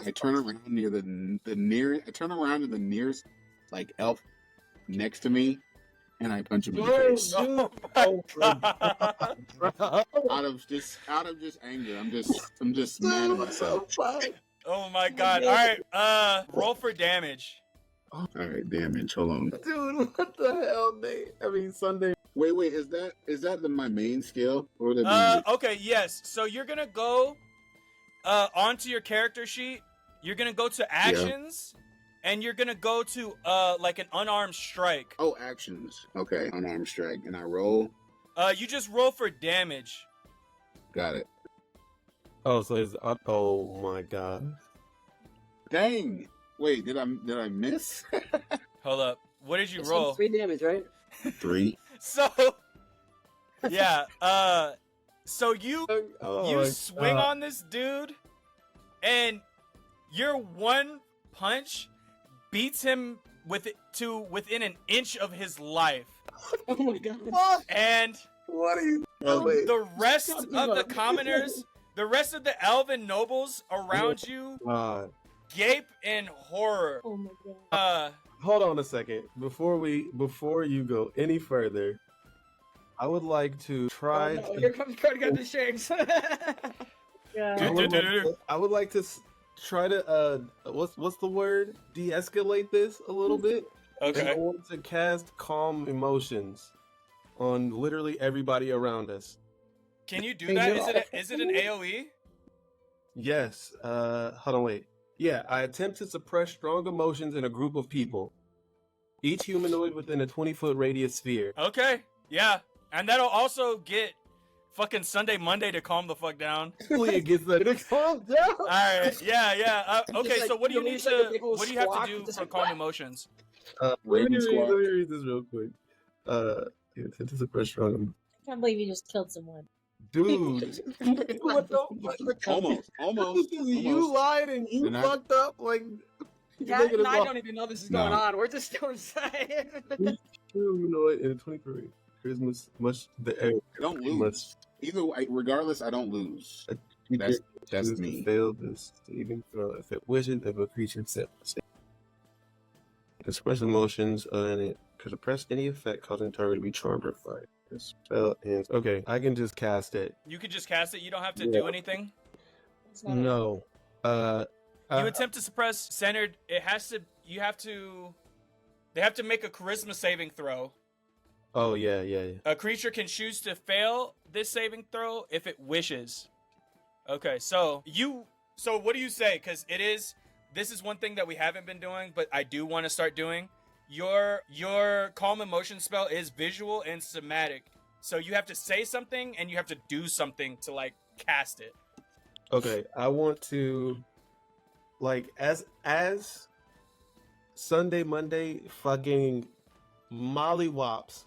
I turn around to the nearest like elf next to me, and I punch him in the face. Oh my God. Out of just anger. I'm just mad at myself. Oh my God. All right, roll for damage. All right, damage. Hold on. Dude, what the hell, Nate? I mean, Sunday. Wait. Is that my main skill? Or would that be Okay, yes. So you're gonna go onto your character sheet. You're gonna go to actions, and you're gonna go to like an unarmed strike. Oh, actions. Okay, unarmed strike, and I roll. You just roll for damage. Got it. Oh, so it's. Oh my God. Dang. Wait, did I miss? Hold up. What did you It's roll? 3 damage, right? 3. So yeah, so you Oh, swing on this dude, and your one punch beats him to within an inch of his life. Oh my God. And What are you? the rest of the commoners, the rest of the elven nobles around you gape in horror. Oh my god. Hold on a second. Before you go any further, I would like to try. Oh, no, here comes cartographers Shanks. Yeah. I would like to try to what's the word? De-escalate this a little bit. And I Okay. want to cast calm emotions on literally everybody around us. Can you do Hey, that? Joe. Is it an AOE? Yes. Hold on, wait. Yeah, I attempt to suppress strong emotions in a group of people. Each humanoid within a 20-foot radius sphere. Okay. Yeah. And that'll also get fucking Sunday Monday to calm the fuck down. Hopefully it gets that to calm down. All right. Yeah. Okay. Just So like, what do you you need know, like a to? big old What do you have to squawk, do just for like, calm emotions? Let Raven me squad. read this real quick. Yeah, attempt to suppress strong. I can't believe you just killed someone. Dude. What the fuck? Almost. You lied and you Did I- fucked up. Like, you're Cat making and us I all don't even know this is No. going on. We're just still inside. humanoid in a 20-foot radius. Much the air. I don't lose. Either way, regardless, I don't lose. That's Choose to me. fail this saving throw if it wishes if a creature fails. Express emotions and it could suppress any effect causing the target to be charmed or fired. This spell ends. Okay, I can just cast it. You could just cast it. You don't have to Yeah. do anything. It's not No. You attempt to suppress centered. It has to. You have to. They have to make a charisma saving throw. Oh yeah. A creature can choose to fail this saving throw if it wishes. Okay, so what do you say? Because this is one thing that we haven't been doing, but I do want to start doing. Your calm emotion spell is visual and somatic. So you have to say something and you have to do something to like cast it. Okay, I want to like as Sunday Monday fucking mollywops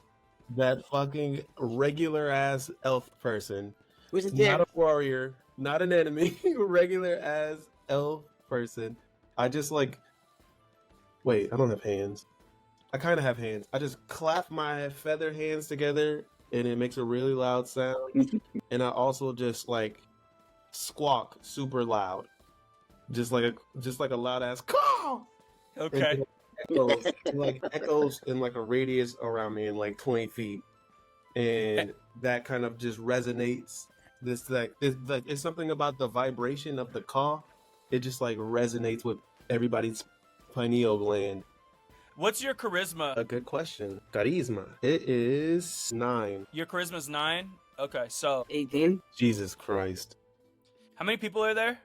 that fucking regular ass elf person. Who's it? Not a warrior, not an enemy, regular as elf person. I just like wait, I don't have hands. I kind of have hands. I just clap my feather hands together and it makes a really loud sound. And I also just like squawk super loud. Just like a loud ass call. Okay. It echoes in like a radius around me in like 20 feet. And that kind of just resonates. It's something about the vibration of the call. It just like resonates with everybody's pineal gland. What's your charisma? A good question. Charisma. It is 9. Your charisma's 9. Okay, so 18. Jesus Christ. how many people are there?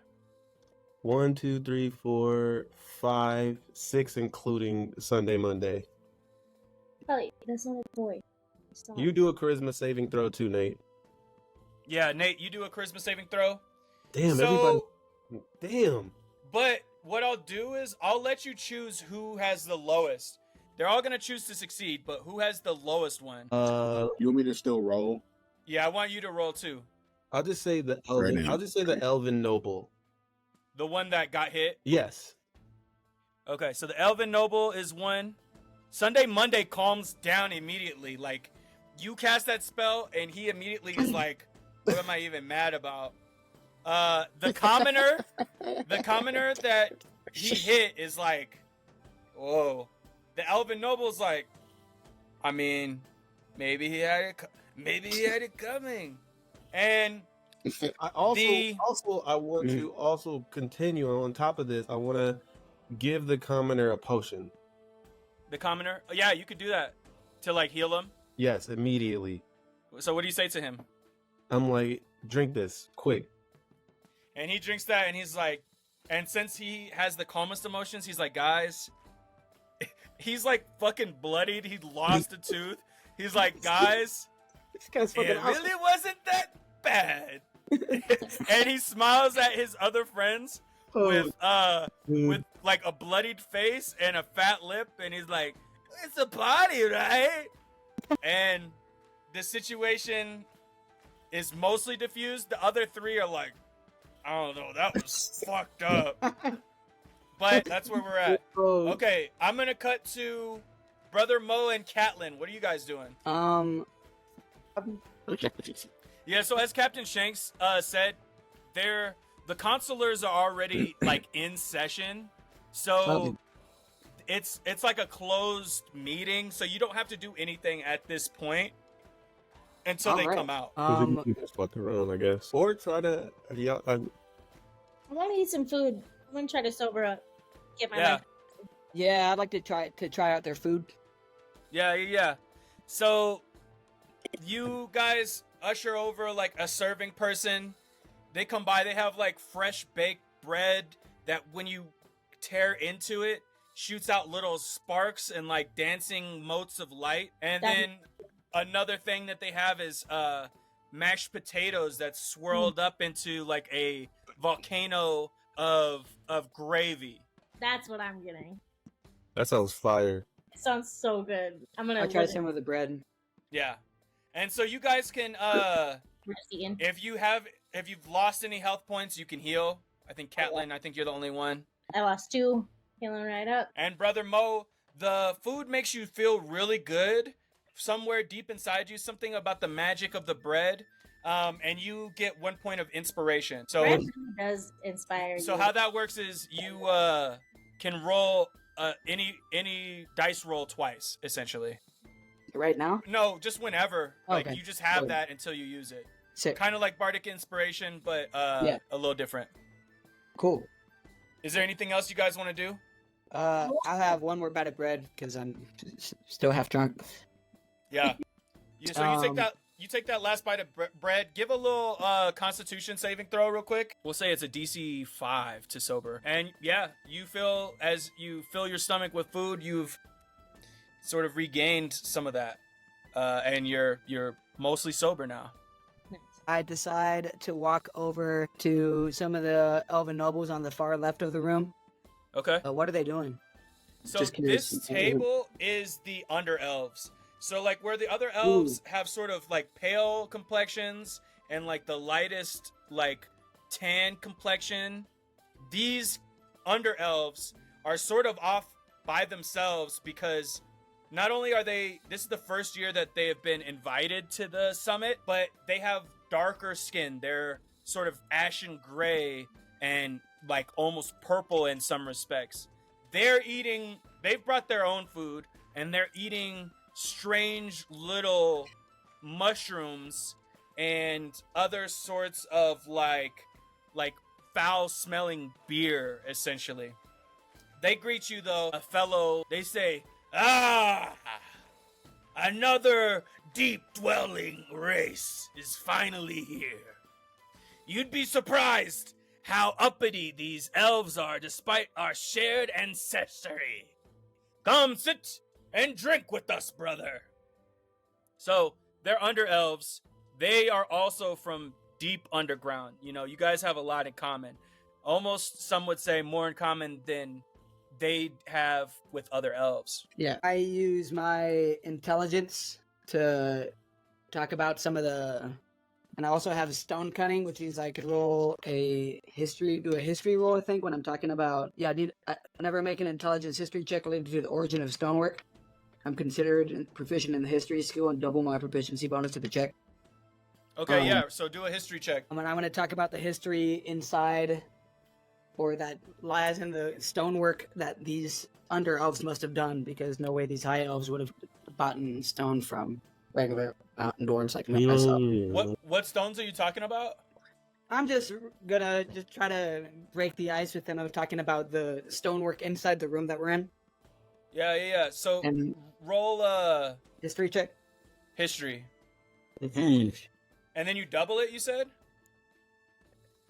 1, 2, 3, 4, 5, 6, including Sunday, Monday. Kelly, that's not a boy. Stop. You do a charisma saving throw too, Nate. Yeah, Nate, you do a charisma saving throw. Damn, So- everybody. Damn. But what I'll do is I'll let you choose who has the lowest. They're all gonna choose to succeed, but who has the lowest one? You want me to still roll? Yeah, I want you to roll too. I'll just say the elven. Right now. I'll just say the elven noble. The one that got hit. Yes. Okay, so the Elven Noble is 1. Sunday Monday calms down immediately. Like, you cast that spell, and he immediately is like, what am I even mad about? The commoner that he hit is like, whoa. The Elven Noble's like, I mean, maybe he had it coming. And I also The- I want to also continue on top of this. I want to give the commoner a potion. the commoner, yeah, you could do that to like heal him. Yes, immediately. So what do you say to him? I'm like, drink this quick. And he drinks that, and he's like, and since he has the calmest emotions, he's like, guys, he's like fucking bloodied. He lost a tooth. He's like, guys, This guy's it really wasn't that bad. And he smiles at his other friends with like a bloodied face and a fat lip, and he's like, it's a party, right? And the situation is mostly diffused. The other 3 are like, I don't know, that was fucked up. But that's where we're at. Okay, I'm gonna cut to Brother Mo and Catelyn. What are you guys doing? Yeah, so as Captain Shanks said, the consulars are already like in session. So it's like a closed meeting, so you don't have to do anything at this point. until they Alright. come out. You can just fuck around, I guess. Or try to, yeah, I want to eat some food. I'm gonna try to sober up. Get my Yeah. life. Yeah, I'd like to try out their food. Yeah. So you guys usher over like a serving person. They come by, they have like fresh baked bread that when you tear into it shoots out little sparks and like dancing motes of light. And then another thing that they have is mashed potatoes that's swirled up into like a volcano of gravy. That's what I'm getting. that sounds fire. It sounds so good. I'm gonna. I tried live some it. of the bread. Yeah. And so you guys can We're just eating. if you've lost any health points, you can heal. I think Catelyn, I think you're the only one. I lost 2. Healing right up. And Brother Mo, the food makes you feel really good. Somewhere deep inside you, something about the magic of the bread. And you get 1 point of inspiration. So Bread does inspire so you. how that works is you can roll any dice roll twice, essentially. Right now? No, just whenever. Like Okay. you just have Cool. that until you use it. Sick. Kind of like Bardic Inspiration, but Yeah. a little different. Cool. Is there anything else you guys want to do? I'll have one more bite of bread because I'm still half drunk. Yeah. So you take that last bite of bread. Give a little Constitution saving throw real quick. We'll say it's a DC 5 to sober. And yeah, you feel as you fill your stomach with food, you've sort of regained some of that, and you're mostly sober now. I decide to walk over to some of the elven nobles on the far left of the room. Okay. What are they doing? So Just curious. this table is the under elves. So like where the other elves have sort of like pale complexions and like the lightest like tan complexion, these under elves are sort of off by themselves because not only are this is the first year that they have been invited to the summit, but they have darker skin. They're sort of ashen gray and like almost purple in some respects. They've brought their own food and they're eating strange little mushrooms and other sorts of like foul smelling beer, essentially. They greet you though, they say, "Ah, another deep dwelling race is finally here. You'd be surprised how uppity these elves are despite our shared ancestry. Come sit and drink with us, brother." So they're under elves. They are also from deep underground. You know, you guys have a lot in common. Almost some would say more in common than they have with other elves. Yeah. I use my intelligence to talk about some of the... And I also have stone cutting, which means I could do a history roll, I think, when I'm talking about... Yeah, whenever I make an intelligence history check related to the origin of stonework, I'm considered proficient in the history skill and double my proficiency bonus to the check. Okay, yeah, so do a history check. And I'm going to talk about the history inside, or that lies in the stonework that these under elves must have done, because no way these high elves would have bought stone from regular mountain dwarves like myself. What stones are you talking about? I'm just gonna try to break the ice with them of talking about the stonework inside the room that we're in. Yeah. So And roll history check. history. Mm-hmm. And then you double it, you said?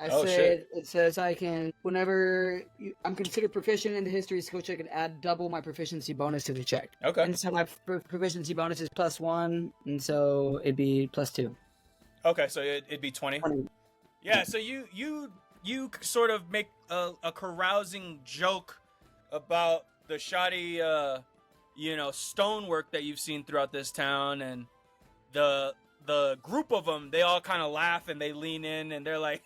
I Oh, said shit. it says I can I'm considered proficient in the history skill check and add double my proficiency bonus to the check. Okay. And so my proficiency bonus is +1, and so it'd be +2. Okay, so it'd be 20. 20. Yeah, so you sort of make a carousing joke about the shoddy stonework that you've seen throughout this town, and the group of them, they all kind of laugh and they lean in and they're like,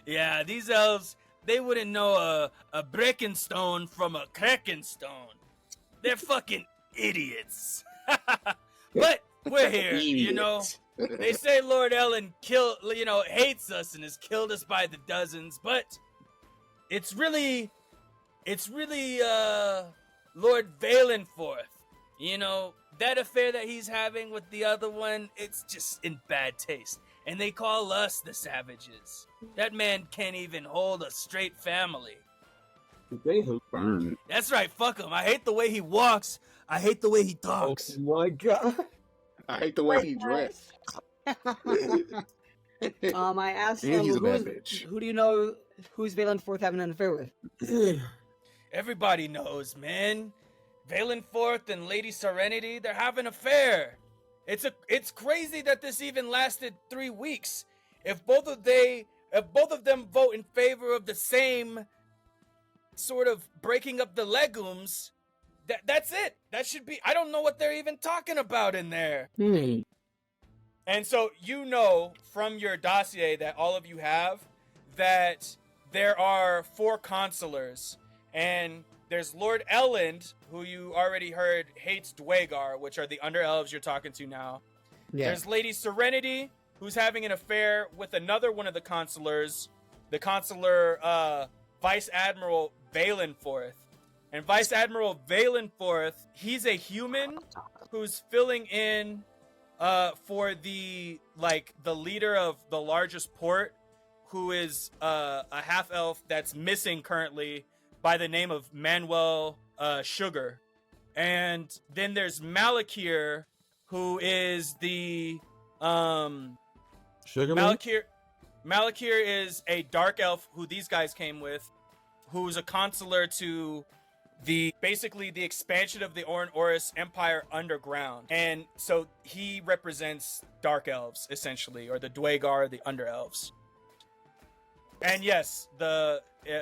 "Yeah, these elves, they wouldn't know a breaking stone from a cracking stone. They're fucking idiots." But we're here, you know. They say Lord Ellen hates us and has killed us by the dozens, but it's really Lord Valenforth. You know, that affair that he's having with the other one, it's just in bad taste. And they call us the savages. That man can't even hold a straight family. They have Burn. That's right, fuck him. I hate the way he walks. I hate the way he Oh talks. my god. I hate the way he dressed. I asked And him, he's a bad bitch. who do you know who's Valen Forth having an affair with? Everybody knows, man. Valenforth and Lady Serenity, they're having an affair. It's crazy that this even lasted 3 weeks. If both of them vote in favor of the same sort of breaking up the legumes, that's it. That should be. I don't know what they're even talking about in there. And so you know from your dossier that all of you have that there are 4 consulars, and there's Lord Elland, who you already heard hates Dwagar, which are the underelves you're talking to now. Yeah. There's Lady Serenity, who's having an affair with another one of the consulars, the consular Vice Admiral Valenforth. And Vice Admiral Valenforth, he's a human who's filling in for the leader of the largest port, who is a half elf that's missing currently by the name of Manuel Sugar. And then there's Malakir, who is the Sugar Man? Malakir is a dark elf who these guys came with, who's a consular to basically the expansion of the Ornoris Empire underground. And so he represents dark elves, essentially, or the Dwagar, the underelves. And yes, the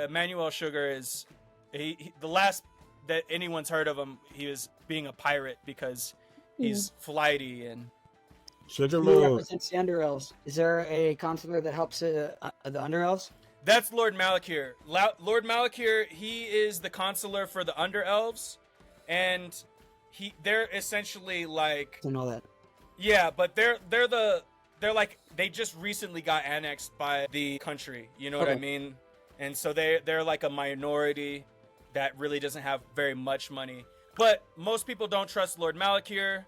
Manuel Sugar is he the last that anyone's heard of him. He was being a pirate because he's flighty and Sugar Who Man. represents the Underelves? Is there a consular that helps the Underelves? that's Lord Malakir. Lord Malakir, he is the consular for the underelves, and they're essentially like I know that. yeah, but they're like they just recently got annexed by the country. You know what I Okay. mean? And so they're like a minority that really doesn't have very much money. But most people don't trust Lord Malakir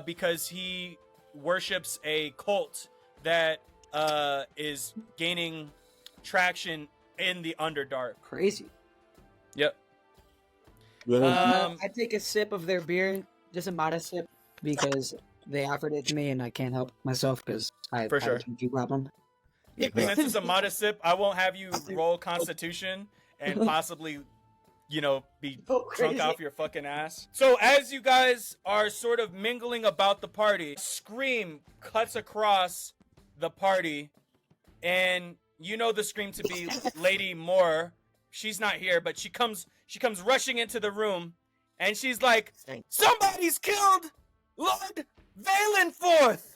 because he worships a cult that is gaining traction in the Underdark. Crazy. Yep. I take a sip of their beer, just a modest sip, because they offered it to me and I can't help myself because I For have sure. a drinking problem. Since it's a modest sip, I won't have you roll Constitution and possibly, be drunk crazy. off your fucking ass. So as you guys are sort of mingling about the party, scream cuts across the party, and you know the scream to be Lady Moore. She's not here, but she comes rushing into the room, and she's like, "Somebody's killed Lord Valenforth!"